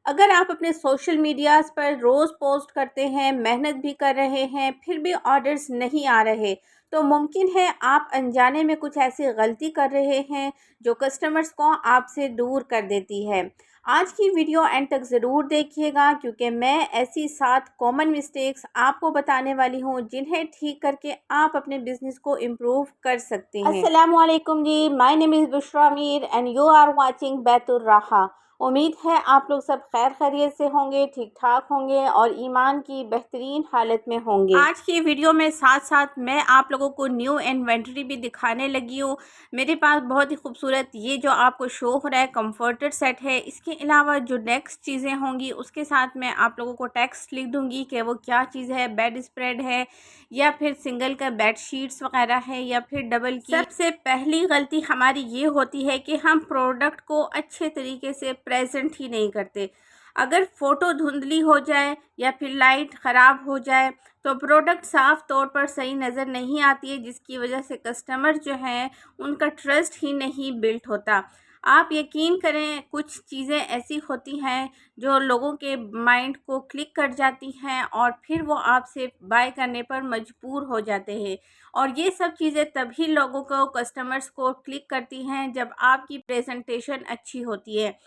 अगर आप अपने सोशल मीडियाज़ पर रोज़ पोस्ट करते हैं, मेहनत भी कर रहे हैं, फिर भी ऑर्डर्स नहीं आ रहे, तो मुमकिन है आप अनजाने में कुछ ऐसी गलती कर रहे हैं जो कस्टमर्स को आपसे दूर कर देती है। आज की वीडियो एंड तक ज़रूर देखिएगा क्योंकि मैं ऐसी 7 कॉमन मिस्टेक्स आपको बताने वाली हूँ जिन्हें ठीक करके आप अपने बिज़नेस को इम्प्रूव कर सकते हैं। अस्सलामुअलैकुम जी, my name is Bushra Mir and you are watching Baitur Raha. उम्मीद है आप लोग सब खैर खैरियत से होंगे, ठीक ठाक होंगे और ईमान की बेहतरीन हालत में होंगे। आज की वीडियो में साथ साथ मैं आप लोगों को न्यू इन्वेंटरी भी दिखाने लगी हूँ। मेरे पास बहुत ही खूबसूरत ये जो आपको शो हो रहा है कंफर्टर सेट है। इसके अलावा जो नेक्स्ट चीज़ें होंगी उसके साथ मैं आप लोगों को टेक्स्ट लिख दूँगी कि वो क्या चीज़ है, बेड स्प्रेड है या फिर सिंगल का बेड शीट्स वगैरह है या फिर डबल की। सबसे पहली गलती हमारी ये होती है कि हम प्रोडक्ट को अच्छे तरीके से प्रेजेंट ही नहीं करते। अगर फ़ोटो धुंधली हो जाए या फिर लाइट ख़राब हो जाए तो प्रोडक्ट साफ़ तौर पर सही नज़र नहीं आती है, जिसकी वजह से कस्टमर जो हैं उनका ट्रस्ट ही नहीं बिल्ट होता। आप यकीन करें, कुछ चीज़ें ऐसी होती हैं जो लोगों के माइंड को क्लिक कर जाती हैं और फिर वो आपसे बाय करने पर मजबूर हो जाते हैं। और ये सब चीज़ें तभी लोगों को, कस्टमर्स को क्लिक करती हैं जब आपकी प्रेजेंटेशन अच्छी होती है।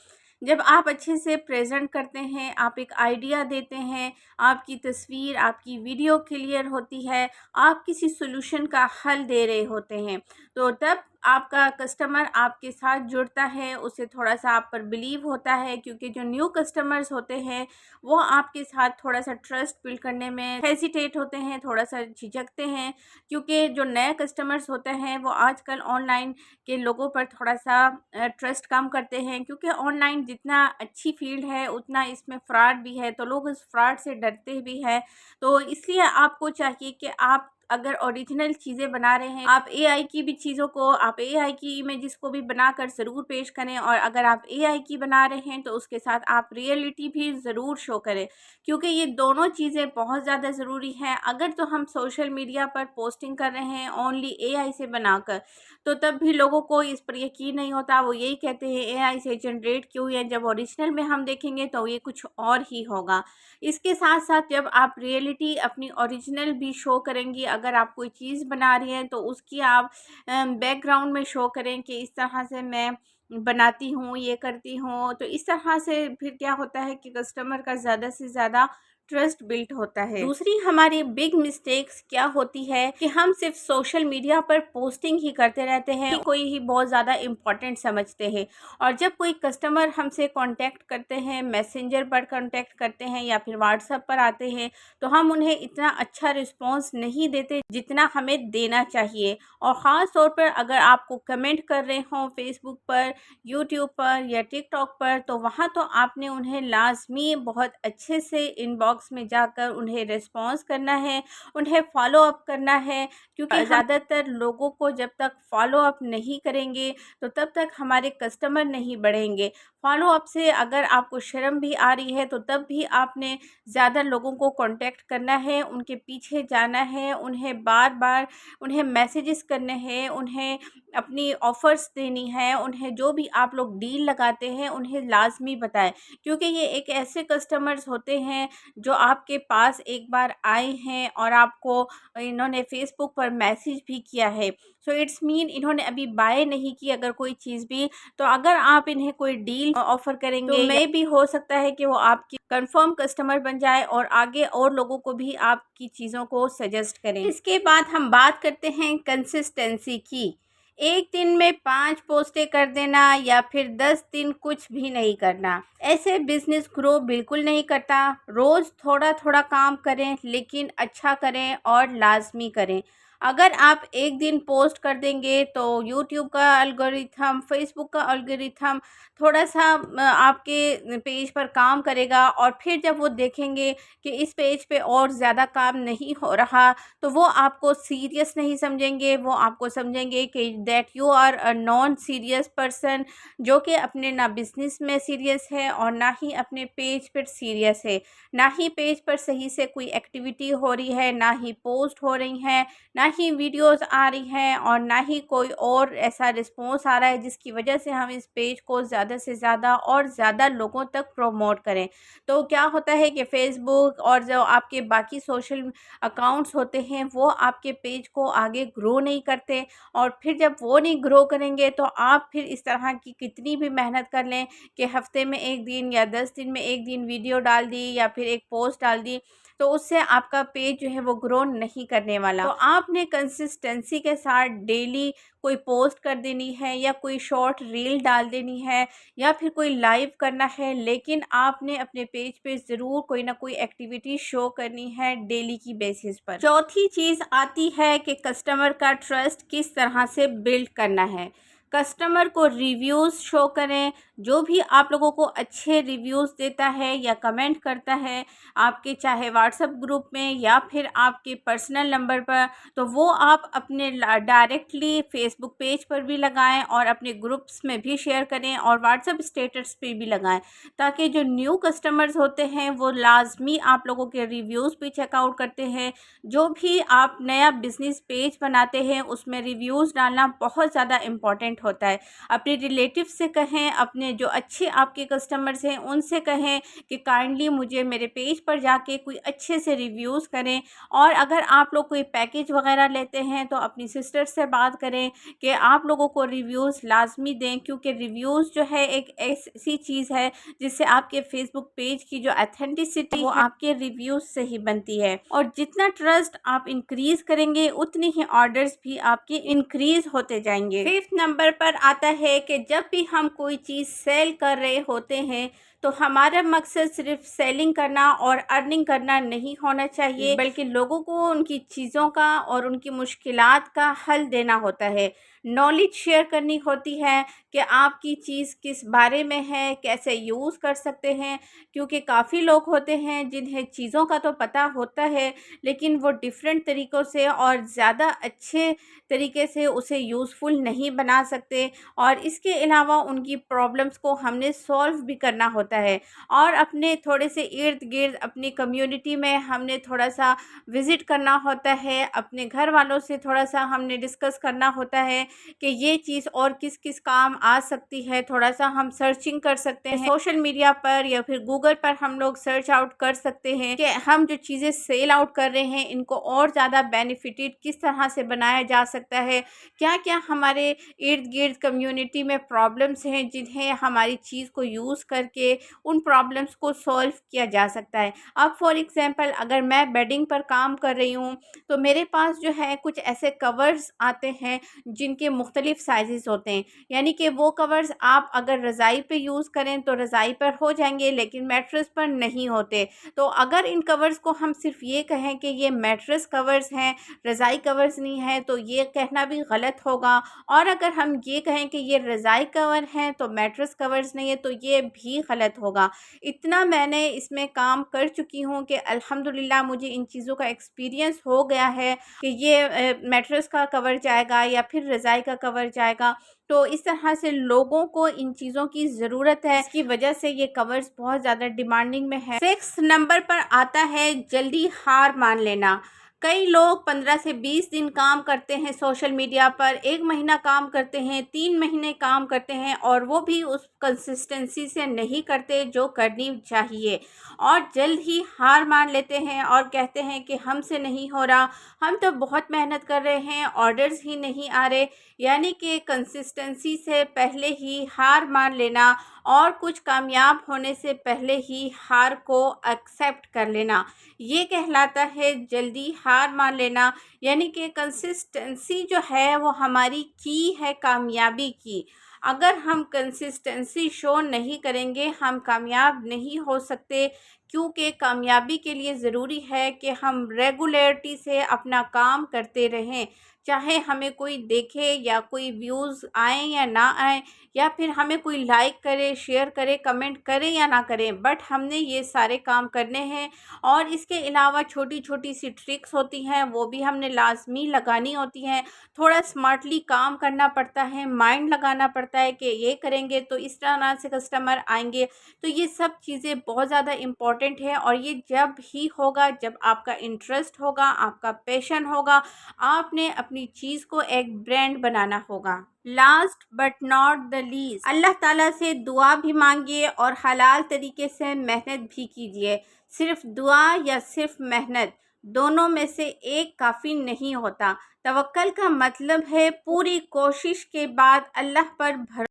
जब आप अच्छे से प्रेजेंट करते हैं, आप एक आइडिया देते हैं, आपकी तस्वीर, आपकी वीडियो क्लियर होती है, आप किसी सॉल्यूशन का हल दे रहे होते हैं, तो तब आपका कस्टमर आपके साथ जुड़ता है, उसे थोड़ा-सा आप पर बिलीव होता है क्योंकि जो न्यू कस्टमर्स होते हैं, वो आपके साथ थोड़ा-सा ट्रस्ट बिल्ड करने में हेजिटेट होते हैं, थोड़ा-सा झिझकते हैं क्योंकि जो नए कस्टमर्स होते हैं, वो आजकल ऑनलाइन के लोगों पर थोड़ा-सा ट्रस्ट कम करते हैं क्योंकि ऑनलाइन जितना अच्छी फ़ील्ड है, उतना इसमें फ्रॉड भी है, तो लोग इस फ्रॉड से डरते भी हैं। तो इसलिए आपको चाहिए कि आप अगर ओरिजिनल चीज़ें बना रहे हैं, आप एआई की भी चीज़ों को, आप एआई की इमेजेस को भी बनाकर ज़रूर पेश करें और अगर आप एआई की बना रहे हैं, तो उसके साथ आप रियलिटी भी ज़रूर शो करें क्योंकि ये दोनों चीज़ें बहुत ज़्यादा ज़रूरी हैं। अगर तो हम सोशल मीडिया पर पोस्टिंग कर रहे हैं ओनली एआई से बनाकर, तो तब भी लोगों को इस पर यकीन नहीं होता। वो यही कहते हैं एआई से जनरेट की हुई है, जब ओरिजिनल में हम देखेंगे तो ये कुछ और ही होगा। इसके साथ-साथ जब आप रियलिटी अपनी ओरिजिनल भी शो करेंगी, अगर आप कोई चीज़ बना रही हैं तो उसकी आप बैकग्राउंड में शो करें कि इस तरह से मैं बनाती हूँ, ये करती हूँ। तो इस तरह से फिर क्या होता है कि कस्टमर का ज़्यादा से ज़्यादा ट्रस्ट बिल्ड होता है। दूसरी हमारी बिग मिस्टेक्स क्या होती है कि हम सिर्फ सोशल मीडिया पर पोस्टिंग ही करते रहते हैं, कोई ही बहुत ज़्यादा इम्पोर्टेंट समझते हैं और जब कोई कस्टमर हमसे कांटेक्ट करते हैं, मैसेंजर पर कांटेक्ट करते हैं या फिर व्हाट्सएप पर आते हैं, तो हम उन्हें इतना अच्छा रिस्पॉन्स नहीं देते जितना हमें देना चाहिए। और ख़ास तौर पर अगर आपको कमेंट कर रहे हों फेसबुक पर, यूट्यूब पर या टिकटॉक पर, तो वहाँ तो आपने उन्हें लाजमी बहुत अच्छे से इनबॉक्स में जाकर उन्हें रिस्पॉन्स करना है, उन्हें फॉलो अप करना है क्योंकि ज़्यादातर लोगों को जब तक फॉलो अप नहीं करेंगे तो तब तक हमारे कस्टमर नहीं बढ़ेंगे। फॉलो अप से अगर आपको शर्म भी आ रही है तो तब भी आपने ज़्यादा लोगों को कांटेक्ट करना है, उनके पीछे जाना है, उन्हें बार-बार उन्हें मैसेजेस करने हैं, उन्हें अपनी ऑफ़र्स देनी है, उन्हें जो भी आप लोग डील लगाते हैं उन्हें लाज़मी बताएँ क्योंकि ये एक ऐसे कस्टमर्स होते हैं जो आपके पास एक बार आए हैं और आपको इन्होंने फ़ेसबुक पर मैसेज भी किया है। सो इट्स मीन इन्होंने अभी बाय नहीं की अगर कोई चीज़ भी, तो अगर आप इन्हें कोई डील ऑफ़र करेंगे तो मे भी हो सकता है कि वो आपकी कंफर्म कस्टमर बन जाए और आगे और लोगों को भी आपकी चीज़ों को सजेस्ट करें। इसके बाद हम बात करते हैं कंसिस्टेंसी की। एक दिन में 5 पोस्टें कर देना या फिर 10 दिन कुछ भी नहीं करना, ऐसे बिजनेस ग्रो बिल्कुल नहीं करता। रोज़ थोड़ा थोड़ा काम करें लेकिन अच्छा करें और लाजमी करें। अगर आप एक दिन पोस्ट कर देंगे तो यूट्यूब का एल्गोरिथम, फेसबुक का एल्गोरिथम थोड़ा-सा आपके पेज पर काम करेगा और फिर जब वो देखेंगे कि इस पेज पे और ज़्यादा काम नहीं हो रहा, तो वो आपको सीरियस नहीं समझेंगे, वो आपको समझेंगे कि that you are a non serious person, जो कि अपने ना बिज़नेस में सीरियस है और ना ही अपने पेज पर सीरियस है। ना ही पेज पर सही से कोई एक्टिविटी हो रही है, ना ही पोस्ट हो रही हैं, ना ही वीडियोस आ रही हैं और ना ही कोई और ऐसा रिस्पॉन्स आ रहा है जिसकी वजह से हम इस पेज को ज़्यादा से ज़्यादा और ज़्यादा लोगों तक प्रमोट करें। तो क्या होता है कि फ़ेसबुक और जो आपके बाकी सोशल अकाउंट्स होते हैं वो आपके पेज को आगे ग्रो नहीं करते, और फिर जब वो नहीं ग्रो करेंगे तो आप फिर इस तरह की कितनी भी मेहनत कर लें कि हफ्ते में 1 दिन या 10 दिन में 1 दिन वीडियो डाल दी या फिर एक पोस्ट डाल दी, तो उससे आपका पेज जो है वो ग्रो नहीं करने वाला। तो आपने कंसिस्टेंसी के साथ डेली कोई पोस्ट कर देनी है या कोई शॉर्ट रील डाल देनी है या फिर कोई लाइव करना है, लेकिन आपने अपने पेज पे ज़रूर कोई ना कोई एक्टिविटी शो करनी है डेली की बेसिस पर। चौथी चीज़ आती है कि कस्टमर का ट्रस्ट किस तरह से बिल्ड करना है। कस्टमर को रिव्यूज़ शो करें। जो भी आप लोगों को अच्छे रिव्यूज़ देता है या कमेंट करता है आपके चाहे व्हाट्सएप ग्रुप में या फिर आपके पर्सनल नंबर पर, तो वो आप अपने डायरेक्टली फेसबुक पेज पर भी लगाएं और अपने ग्रुप्स में भी शेयर करें और व्हाट्सएप स्टेटस पे भी लगाएं, ताकि जो न्यू कस्टमर्स होते हैं वो लाजमी आप लोगों के रिव्यूज़ भी चेकआउट करते हैं। जो भी आप नया बिजनेस पेज बनाते हैं उसमें रिव्यूज़ डालना बहुत ज़्यादा इम्पॉर्टेंट होता है। अपने रिलेटिव से कहें, अपने जो अच्छे आपके कस्टमर्स हैं उनसे कहें कि काइंडली मुझे मेरे पेज पर जाके कोई अच्छे से रिव्यूज़ करें। और अगर आप लोग कोई पैकेज वगैरह लेते हैं तो अपनी सिस्टर से बात करें कि आप लोगों को रिव्यूज़ लाजमी दें, क्योंकि रिव्यूज़ जो है एक ऐसी चीज़ है जिससे आपके फेसबुक पेज की जो ऑथेंटिसिटी वो आपके रिव्यूज़ से ही बनती है। और जितना ट्रस्ट आप इंक्रीज़ करेंगे उतनी ही ऑर्डर्स भी आपके इंक्रीज़ होते जाएंगे। 5th नंबर पर आता है कि जब भी हम कोई चीज़ सेल कर रहे होते हैं तो हमारा मकसद सिर्फ सेलिंग करना और अर्निंग करना नहीं होना चाहिए, बल्कि लोगों को उनकी चीज़ों का और उनकी मुश्किलात का हल देना होता है। नॉलेज शेयर करनी होती है कि आपकी चीज़ किस बारे में है, कैसे यूज़ कर सकते हैं, क्योंकि काफ़ी लोग होते हैं जिन्हें चीज़ों का तो पता होता है लेकिन वो डिफरेंट तरीक़ों से और ज़्यादा अच्छे तरीके से उसे यूज़फुल नहीं बना सकते, और इसके अलावा उनकी प्रॉब्लम्स को हमने सॉल्व भी करना होता है। और अपने थोड़े से इर्द गिर्द अपनी कम्युनिटी में हमने थोड़ा सा विज़िट करना होता है, अपने घर वालों से थोड़ा सा हमने डिस्कस करना होता है कि ये चीज़ और किस किस काम आ सकती है। थोड़ा सा हम सर्चिंग कर सकते हैं सोशल मीडिया पर या फिर गूगल पर, हम लोग सर्च आउट कर सकते हैं कि हम जो चीज़ें सेल आउट कर रहे हैं इनको और ज़्यादा बेनिफिटेड किस तरह से बनाया जा सकता है, क्या क्या हमारे इर्द गिर्द कम्युनिटी में प्रॉब्लम्स हैं जिन्हें हमारी चीज़ को यूज़ करके उन प्रॉब्लम्स को सॉल्व किया जा सकता है। अब फॉर एग्ज़ाम्पल अगर मैं बेडिंग पर काम कर रही हूँ तो मेरे पास जो है कुछ ऐसे कवर्स आते हैं जिनके मुख्तलिफ़ साइज़ होते हैं, यानी कि वो कवर्स आप अगर रज़ाई पे यूज़ करें तो रज़ाई पर हो जाएंगे लेकिन मैट्रेस पर नहीं होते। तो अगर इन कवर्स को हम सिर्फ ये कहें कि ये मैट्रेस कवर्स हैं, रज़ाई कवर्स नहीं है, तो ये कहना भी गलत होगा। और अगर हम ये कहें कि ये रज़ाई कवर हैं तो मैट्रेस कवर्स नहीं है, तो ये भी गलत होगा। इतना मैंने इसमें काम कर चुकी हूँ कि अल्हम्दुलिल्लाह मुझे इन चीज़ों का एक्सपीरियंस हो गया है कि ये मैट्रेस का कवर जाएगा या फिर रज़ाई का कवर जाएगा। तो इस तरह से लोगों को इन चीज़ों की ज़रूरत है, इसकी वजह से ये कवर्स बहुत ज़्यादा डिमांडिंग में है। 6 नंबर पर आता है जल्दी हार मान लेना। कई लोग 15 से 20 दिन काम करते हैं सोशल मीडिया पर, 1 महीना काम करते हैं, 3 महीने काम करते हैं और वो भी उस कंसिस्टेंसी से नहीं करते जो करनी चाहिए, और जल्द ही हार मान लेते हैं और कहते हैं कि हमसे नहीं हो रहा, हम तो बहुत मेहनत कर रहे हैं, ऑर्डर्स ही नहीं आ रहे। यानी कि कंसिस्टेंसी से पहले ही हार मान लेना और कुछ कामयाब होने से पहले ही हार को एक्सेप्ट कर लेना, ये कहलाता है जल्दी हार मान लेना। यानी कि कंसिस्टेंसी जो है वो हमारी की है कामयाबी की। अगर हम कंसिस्टेंसी शो नहीं करेंगे हम कामयाब नहीं हो सकते, क्योंकि कामयाबी के लिए ज़रूरी है कि हम रेगुलरिटी से अपना काम करते रहें। चाहे हमें कोई देखे या कोई व्यूज़ आएँ या ना आएँ, या फिर हमें कोई लाइक करे, शेयर करे, कमेंट करे या ना करें, बट हमने ये सारे काम करने हैं। और इसके अलावा छोटी-छोटी सी ट्रिक्स होती हैं, वो भी हमने लाज़मी लगानी होती हैं। थोड़ा स्मार्टली काम करना पड़ता है, माइंड लगाना पड़ता है कि ये करेंगे तो इस तरह से कस्टमर आएँगे। तो ये सब चीज़ें बहुत ज़्यादा इम्पॉर्टेंट है, और ये जब ही होगा जब आपका इंटरेस्ट होगा, आपका पैशन होगा, आपने अपनी चीज़ को एक ब्रांड बनाना होगा। Last but not the least, Allah Taala से दुआ भी मांगिए और हलाल तरीके से मेहनत भी कीजिए। सिर्फ दुआ या सिर्फ मेहनत, दोनों में से एक काफ़ी नहीं होता। तवक्कल का मतलब है पूरी कोशिश के बाद अल्लाह पर भरोसा